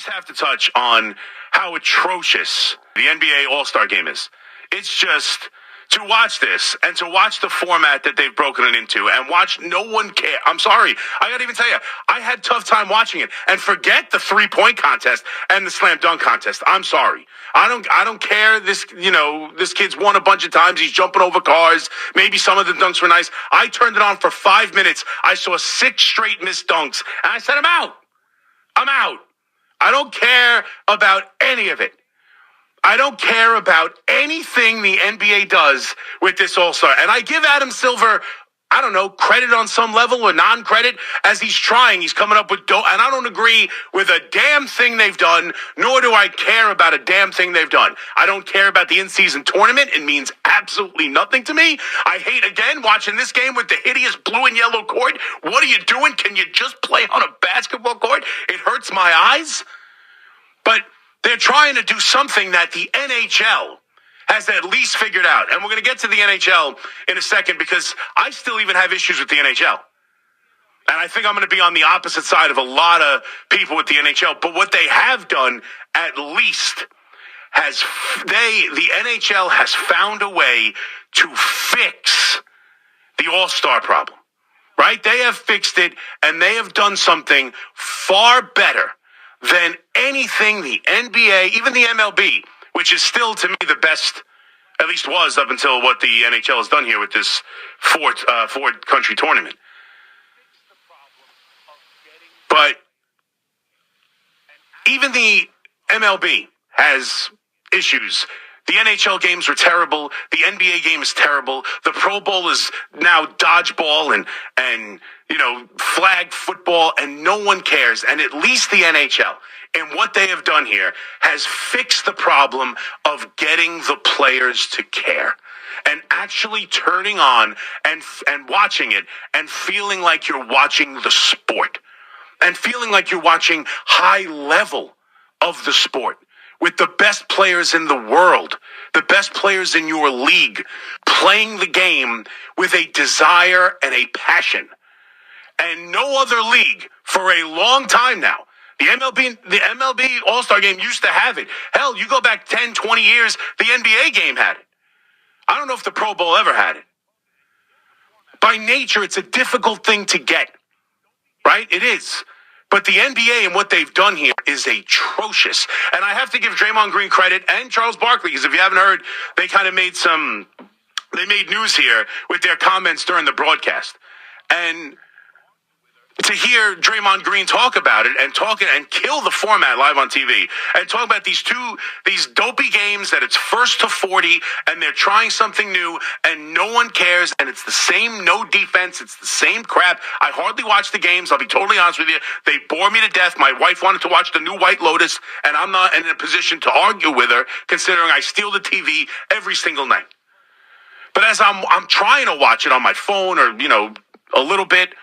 just have to touch on how atrocious the NBA All-Star Game is. It's just, to watch this and to watch the format that they've broken it into and watch no one care. I'm sorry. I got to even tell you, I had a tough time watching it. And forget the 3-point contest and the slam dunk contest. I'm sorry. I don't care. This kid's won a bunch of times. He's jumping over cars. Maybe some of the dunks were nice. I turned it on for 5 minutes. I saw 6 straight missed dunks. And I said, I'm out. I'm out. I don't care about any of it. I don't care about anything the NBA does with this All-Star. And I give Adam Silver, I don't know, credit on some level or non-credit as he's trying. He's coming up with and I don't agree with a damn thing they've done, nor do I care about a damn thing they've done. I don't care about the in-season tournament. It means absolutely nothing to me. I hate, again, watching this game with the hideous blue and yellow court. What are you doing? Can you just play on a basketball court? It hurts my eyes. But they're trying to do something that the NHL has at least figured out. And we're going to get to the NHL in a second because I still even have issues with the NHL. And I think I'm going to be on the opposite side of a lot of people with the NHL. But what they have done, at least, the NHL has found a way to fix the All-Star problem. Right? They have fixed it, and they have done something far better than anything the NBA, even the MLB, which is still, to me, the best, at least was up until what the NHL has done here with this four-country tournament. But even the MLB has issues. The NHL games were terrible. The NBA game is terrible. The Pro Bowl is now dodgeball and flag football, and no one cares. And at least the NHL, and what they have done here, has fixed the problem of getting the players to care and actually turning on and watching it and feeling like you're watching the sport and feeling like you're watching high level of the sport, with the best players in the world, the best players in your league, playing the game with a desire and a passion. And no other league for a long time now. The MLB All-Star Game used to have it. Hell, you go back 10, 20 years, the NBA game had it. I don't know if the Pro Bowl ever had it. By nature, it's a difficult thing to get, right? It is. But the NBA and what they've done here is atrocious. And I have to give Draymond Green credit and Charles Barkley, because if you haven't heard, they kind of made news here with their comments during the broadcast. And to hear Draymond Green talk about it and kill the format live on TV and talk about these dopey games that it's first to 40 and they're trying something new and no one cares and it's the same no defense, it's the same crap. I hardly watch the games, I'll be totally honest with you. They bore me to death. My wife wanted to watch the new White Lotus and I'm not in a position to argue with her considering I steal the TV every single night. But as I'm trying to watch it on my phone or, a little bit,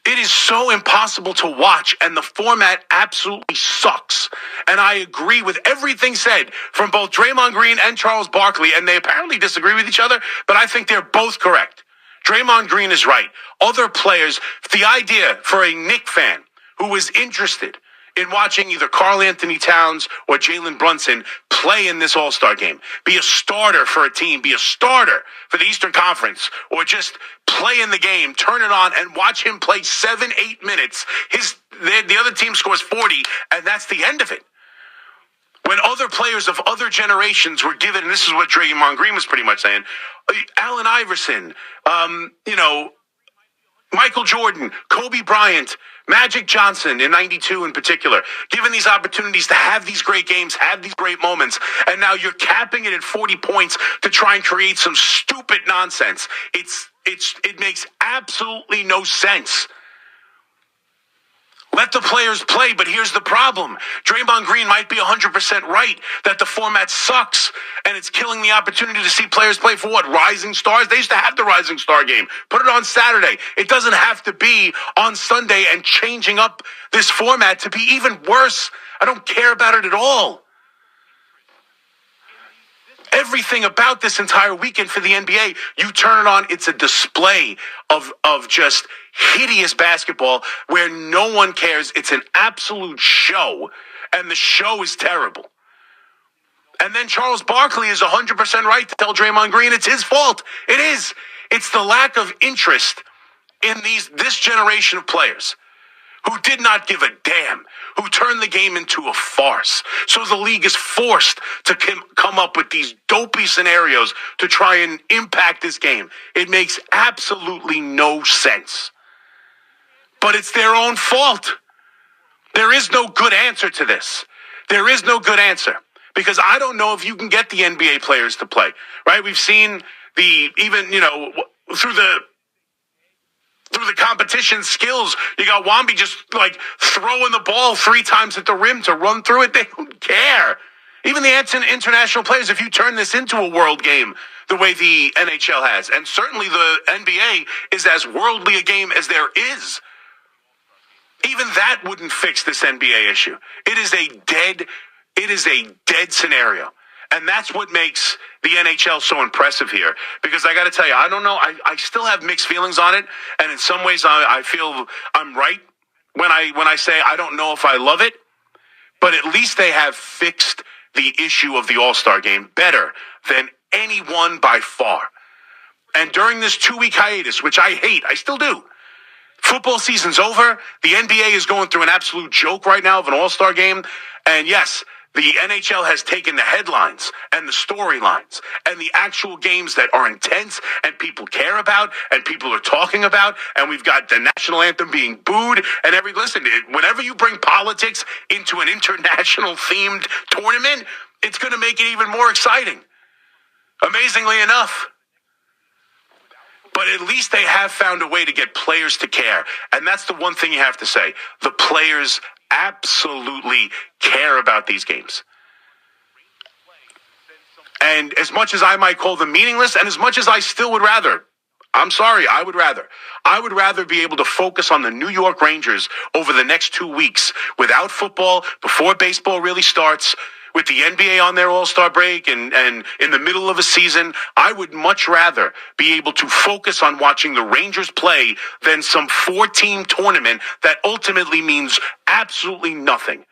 it is so impossible to watch, and the format absolutely sucks. And I agree with everything said from both Draymond Green and Charles Barkley, and they apparently disagree with each other, but I think they're both correct. Draymond Green is right. Other players, the idea for a Knicks fan who was interested in watching either Karl Anthony Towns or Jalen Brunson play in this All-Star Game, be a starter for a team, be a starter for the Eastern Conference, or just play in the game, turn it on, and watch him play 7-8 minutes. The other team scores 40, and that's the end of it. When other players of other generations were given, and this is what Draymond Green was pretty much saying, Allen Iverson, Michael Jordan, Kobe Bryant, Magic Johnson in 92 in particular, given these opportunities to have these great games, have these great moments, and now you're capping it at 40 points to try and create some stupid nonsense. It makes absolutely no sense. Let the players play, but here's the problem. Draymond Green might be 100% right that the format sucks and it's killing the opportunity to see players play for what? Rising stars? They used to have the Rising Star game. Put it on Saturday. It doesn't have to be on Sunday and changing up this format to be even worse. I don't care about it at all. Everything about this entire weekend for the NBA, you turn it on, it's a display of just hideous basketball where no one cares. It's an absolute show, and the show is terrible. And then Charles Barkley is 100% right to tell Draymond Green it's his fault. It is. It's the lack of interest in this generation of players who did not give a damn, who turned the game into a farce. So the league is forced to come up with these dopey scenarios to try and impact this game. It makes absolutely no sense. But it's their own fault. There is no good answer to this. There is no good answer. Because I don't know if you can get the NBA players to play, right? We've seen through the competition skills, you got Wamby just like throwing the ball 3 times at the rim to run through it. They don't care. Even the international players, if you turn this into a world game the way the NHL has, and certainly the NBA is as worldly a game as there is, even that wouldn't fix this NBA issue. It is a dead scenario. And that's what makes the NHL so impressive here. Because I got to tell you, I don't know. I still have mixed feelings on it. And in some ways, I feel I'm right when I say I don't know if I love it. But at least they have fixed the issue of the All-Star game better than anyone by far. And during this 2-week hiatus, which I hate, I still do. Football season's over. The NBA is going through an absolute joke right now of an All-Star game. And yes, the NHL has taken the headlines and the storylines and the actual games that are intense and people care about and people are talking about. And we've got the national anthem being booed and listen, whenever you bring politics into an international themed tournament, it's going to make it even more exciting. Amazingly enough. But at least they have found a way to get players to care. And that's the one thing you have to say. The players absolutely care about these games. And as much as I might call them meaningless, and as much as I still would rather, I would rather be able to focus on the New York Rangers over the next 2 weeks without football, before baseball really starts, with the NBA on their All-Star break and in the middle of a season. I would much rather be able to focus on watching the Rangers play than some 4-team tournament that ultimately means absolutely nothing.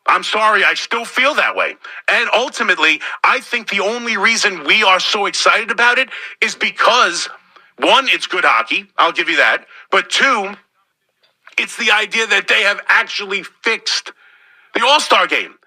I'm sorry, I still feel that way. And ultimately, I think the only reason we are so excited about it is because, one, it's good hockey. I'll give you that. But two, it's the idea that they have actually fixed the All-Star game.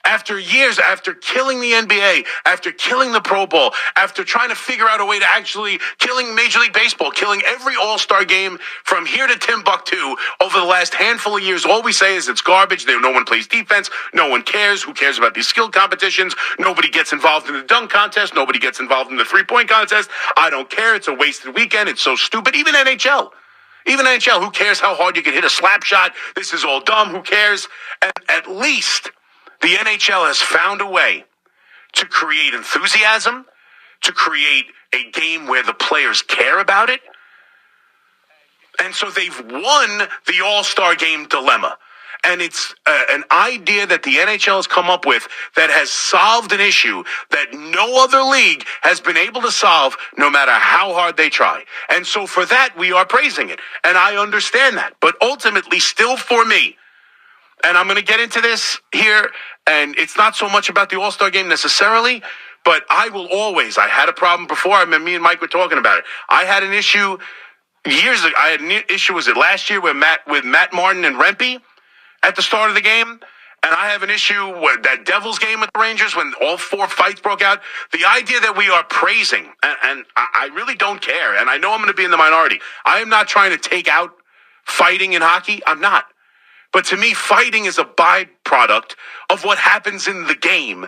After years, after killing the NBA, after killing the Pro Bowl, after trying to figure out a way to actually killing Major League Baseball, killing every All-Star game from here to Timbuktu over the last handful of years, all we say is it's garbage. No one plays defense. No one cares. Who cares about these skill competitions? Nobody gets involved in the dunk contest. Nobody gets involved in the three-point contest. I don't care. It's a wasted weekend. It's so stupid. Even NHL, who cares how hard you can hit a slap shot? This is all dumb. Who cares? And at least the NHL has found a way to create enthusiasm, to create a game where the players care about it. And so they've won the All-Star game dilemma. And it's an idea that the NHL has come up with that has solved an issue that no other league has been able to solve, no matter how hard they try. And so for that, we are praising it. And I understand that. But ultimately, still for me, and I'm going to get into this here, and it's not so much about the All-Star game necessarily, but I had a problem before. Me and Mike were talking about it. I had an issue years ago. I had an issue, was it last year, with Matt Martin and Rempe at the start of the game? And I have an issue with that Devils game with the Rangers when all 4 fights broke out. The idea that we are praising, and I really don't care, and I know I'm going to be in the minority. I am not trying to take out fighting in hockey. I'm not. But to me, fighting is a byproduct of what happens in the game.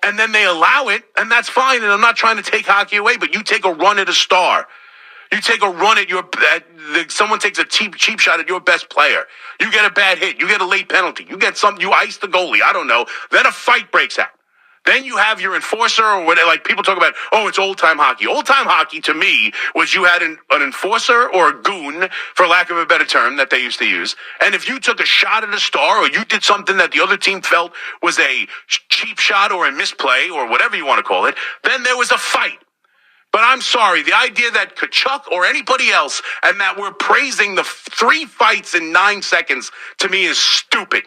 And then they allow it, and that's fine. And I'm not trying to take hockey away, but you take a run at a star. You take a run at someone takes a cheap shot at your best player. You get a bad hit. You get a late penalty. You ice the goalie. I don't know. Then a fight breaks out. Then you have your enforcer, or whatever. Like people talk about, oh, it's old-time hockey. Old-time hockey to me was you had an enforcer or a goon, for lack of a better term, that they used to use. And if you took a shot at a star or you did something that the other team felt was a cheap shot or a misplay or whatever you want to call it, then there was a fight. But I'm sorry, the idea that Kachuk or anybody else and that we're praising the 3 fights in 9 seconds to me is stupid.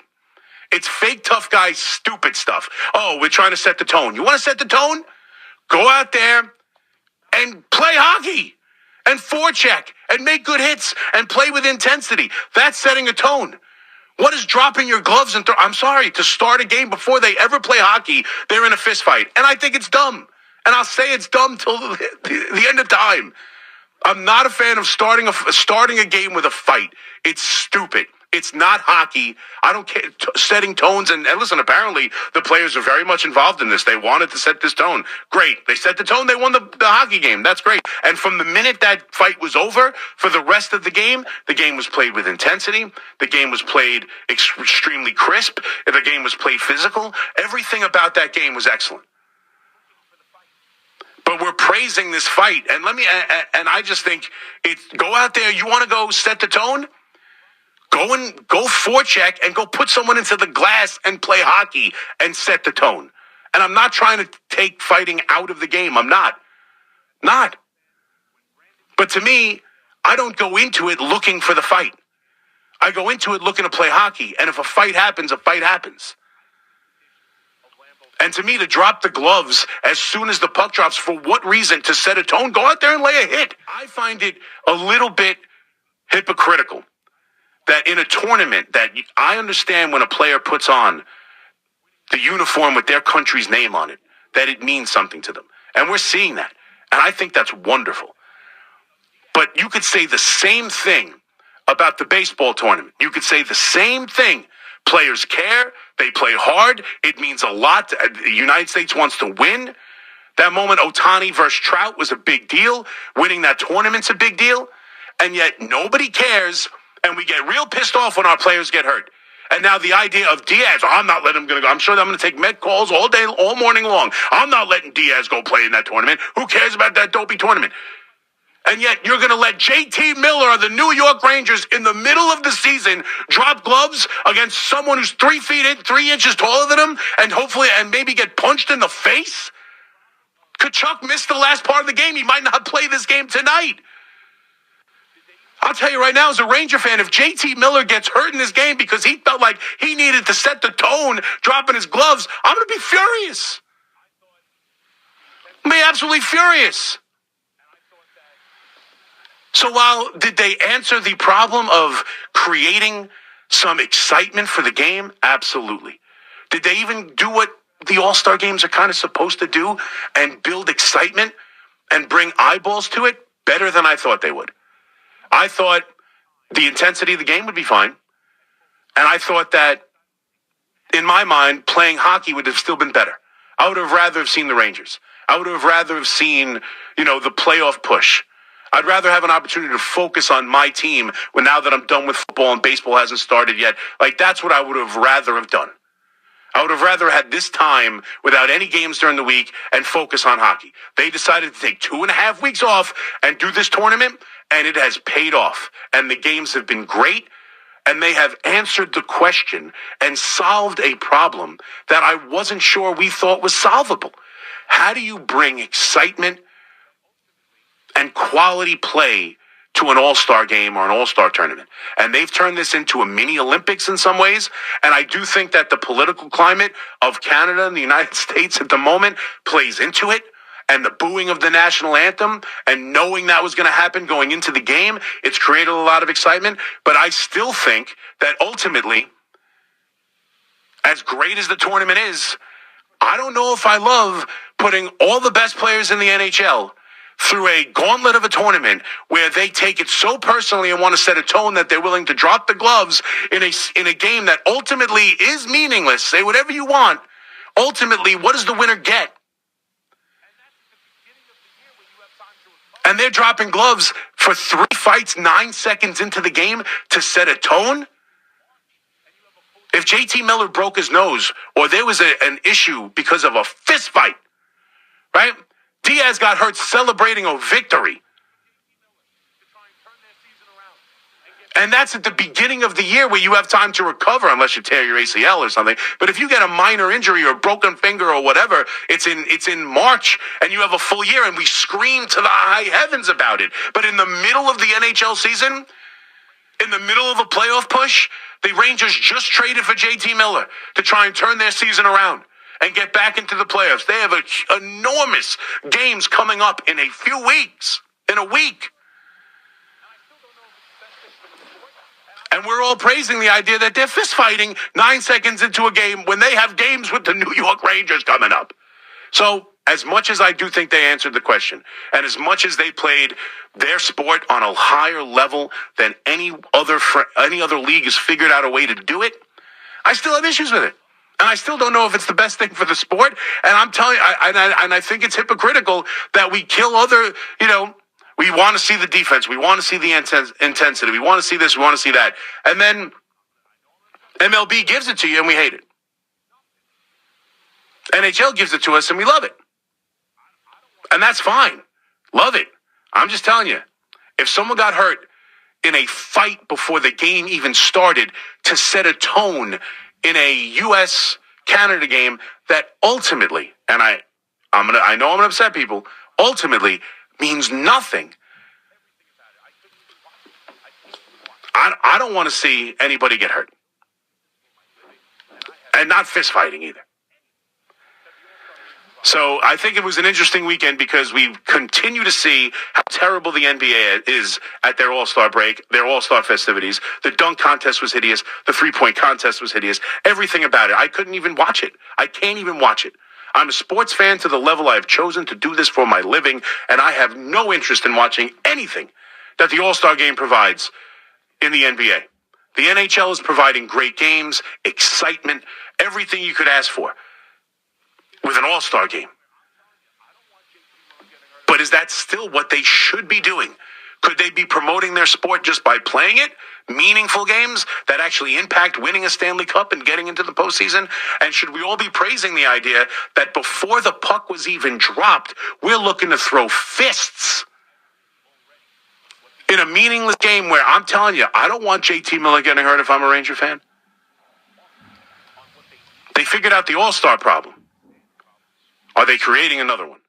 It's fake tough guy stupid stuff. Oh, we're trying to set the tone. You want to set the tone? Go out there and play hockey and forecheck and make good hits and play with intensity. That's setting a tone. What is dropping your gloves and I'm sorry, to start a game before they ever play hockey, they're in a fist fight. And I think it's dumb. And I'll say it's dumb till the end of time. I'm not a fan of starting a game with a fight. It's stupid. It's not hockey. I don't care. Setting tones. And listen, apparently the players are very much involved in this. They wanted to set this tone. Great. They set the tone. They won the hockey game. That's great. And from the minute that fight was over, for the rest of the game was played with intensity. The game was played extremely crisp. The game was played physical. Everything about that game was excellent. But we're praising this fight. And and I just think go out there. You want to go set the tone? Go forecheck and go put someone into the glass and play hockey and set the tone. And I'm not trying to take fighting out of the game. I'm not. But to me, I don't go into it looking for the fight. I go into it looking to play hockey. And if a fight happens, a fight happens. And to me, to drop the gloves as soon as the puck drops, for what reason? To set a tone? Go out there and lay a hit. I find it a little bit hypocritical that in a tournament that I understand when a player puts on the uniform with their country's name on it, that it means something to them. And we're seeing that. And I think that's wonderful. But you could say the same thing about the baseball tournament. You could say the same thing. Players care. They play hard. It means a lot. The United States wants to win. That moment, Ohtani versus Trout was a big deal. Winning that tournament's a big deal. And yet nobody cares. And we get real pissed off when our players get hurt. And now the idea of Diaz, I'm not letting him go. I'm sure I'm going to take med calls all day, all morning long. I'm not letting Diaz go play in that tournament. Who cares about that dopey tournament? And yet you're going to let JT Miller of the New York Rangers in the middle of the season drop gloves against someone who's 3 inches taller than him and maybe get punched in the face? Kachuk missed the last part of the game. He might not play this game tonight. I'll tell you right now, as a Ranger fan, if JT Miller gets hurt in this game because he felt like he needed to set the tone, dropping his gloves, I'm going to be furious. I'm going to be absolutely furious. So did they answer the problem of creating some excitement for the game? Absolutely. Did they even do what the All-Star games are kind of supposed to do and build excitement and bring eyeballs to it? Better than I thought they would. I thought the intensity of the game would be fine. And I thought that, in my mind, playing hockey would have still been better. I would have rather have seen the Rangers. I would have rather have seen, the playoff push. I'd rather have an opportunity to focus on my team now that I'm done with football and baseball hasn't started yet. That's what I would have rather have done. I would have rather had this time without any games during the week and focus on hockey. They decided to take 2.5 weeks off and do this tournament, and it has paid off. And the games have been great, and they have answered the question and solved a problem that I wasn't sure we thought was solvable. How do you bring excitement and quality play to an all-star game or an all-star tournament? And they've turned this into a mini Olympics in some ways. And I do think that the political climate of Canada and the United States at the moment plays into it. And the booing of the national anthem and knowing that was going to happen going into the game, it's created a lot of excitement. But I still think that ultimately, as great as the tournament is, I don't know if I love putting all the best players in the NHL through a gauntlet of a tournament where they take it so personally and want to set a tone that they're willing to drop the gloves in a game that ultimately is meaningless. Say whatever you want. Ultimately, what does the winner get? And they're dropping gloves for 3 fights 9 seconds into the game to set a tone? If if JT Miller broke his nose or there was an issue because of a fist fight, right? Diaz got hurt celebrating a victory. And that's at the beginning of the year where you have time to recover unless you tear your ACL or something. But if you get a minor injury or a broken finger or whatever, it's in March and you have a full year and we scream to the high heavens about it. But in the middle of the NHL season, in the middle of a playoff push, the Rangers just traded for JT Miller to try and turn their season around and get back into the playoffs. They have enormous games coming up in a few weeks, in a week. And we're all praising the idea that they're fist fighting 9 seconds into a game when they have games with the New York Rangers coming up. So as much as I do think they answered the question, and as much as they played their sport on a higher level than any other league has figured out a way to do it, I still have issues with it. And I still don't know if it's the best thing for the sport. And I'm telling you, I think it's hypocritical that we kill other, we want to see the defense. We want to see the intensity. We want to see this. We want to see that. And then MLB gives it to you and we hate it. NHL gives it to us and we love it. And that's fine. Love it. I'm just telling you, if someone got hurt in a fight before the game even started to set a tone in a U.S.-Canada game that ultimately, and I know I'm going to upset people, ultimately means nothing. I don't want to see anybody get hurt. And not fist fighting either. So I think it was an interesting weekend because we continue to see how terrible the NBA is at their All-Star break, their All-Star festivities. The dunk contest was hideous. The three-point contest was hideous. Everything about it. I couldn't even watch it. I can't even watch it. I'm a sports fan to the level I have chosen to do this for my living, and I have no interest in watching anything that the All-Star game provides in the NBA. The NHL is providing great games, excitement, everything you could ask for with an All-Star game. But is that still what they should be doing? Could they be promoting their sport just by playing it? Meaningful games that actually impact winning a Stanley Cup and getting into the postseason? And should we all be praising the idea that before the puck was even dropped, we're looking to throw fists in a meaningless game where I'm telling you, I don't want JT Miller getting hurt if I'm a Ranger fan. They figured out the All-Star problem. Are they creating another one?